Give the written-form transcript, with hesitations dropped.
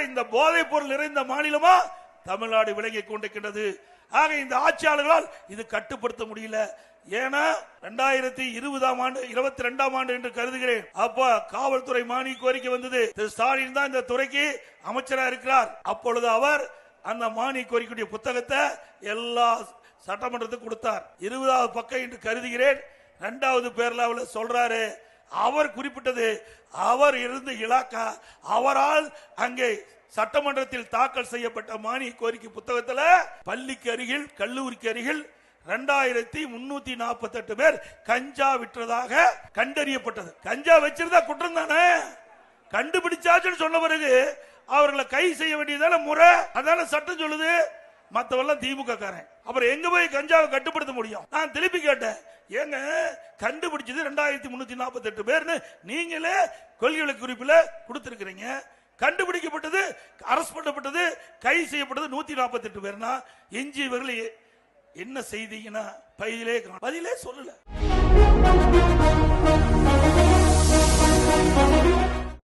இந்த போதைப் பொருள் நிறைந்த மாநிலமா தமிழ்நாடு விளங்கிக் கொண்டிருக்கின்றது. ஆக இந்த ஆட்சியாளர்களால் இது கட்டுப்படுத்த முடியல. ஏன்னா 2020ஆம் ஆண்டு 22ஆம் ஆண்டு என்று கருதுகிறேன். அப்ப காவல்துறை மானிய கோரிக்கை வந்தது. திரு ஸ்டாலின் தான் இந்த துறைக்கு அமைச்சராக இருக்கிறார். அப்பொழுது அவர் அந்த மானிய கோரிக்கையுடைய புத்தகத்தை எல்லா சட்டமன்றத்துக்கு கொடுத்தார். 20வது பக்கம் என்று கருதுகிறேன். 2வது பேர்ல சொல்றாரு. அவர் குறிப்பிட்டது அவர் இருந்த இலாக்கா, அவரால் அங்கே சட்டமன்றத்தில் தாக்கல் செய்யப்பட்ட மானிய கோரிக்கை புத்தகத்தில் பள்ளிக்கு அருகில் கல்லூரிக்கு அருகில் 2348 பேர் கஞ்சா விற்றதாக கண்டறியப்பட்டது. கஞ்சா வச்சிருந்தா குற்றம் தானே, கண்டுபிடிச்சாச்சுன்னு சொன்ன பிறகு அவர்களை கை செய்ய வேண்டியதான முறை. அதான சட்டம் சொல்லுது. மத்தவெல்லாம் திமுக காரன். அப்புறம் எங்க போய் கஞ்சாவை கட்டுப்படுத்த முடியும்? நான் திருப்பி கேட்டேன், ஏங்க கண்டுபிடிச்சது 2348 பேர்னு நீங்களே கொள்கை குறிப்பில் கொடுத்திருக்கிறீங்க. கண்டுபிடிக்கப்பட்டது, அரஸ்ட் பண்ணப்பட்டது, கை செய்யப்பட்டது 148 பேர்னா எஞ்சியவர்கள் என்ன செய்தீங்கன்னா பதிலே சொல்லல.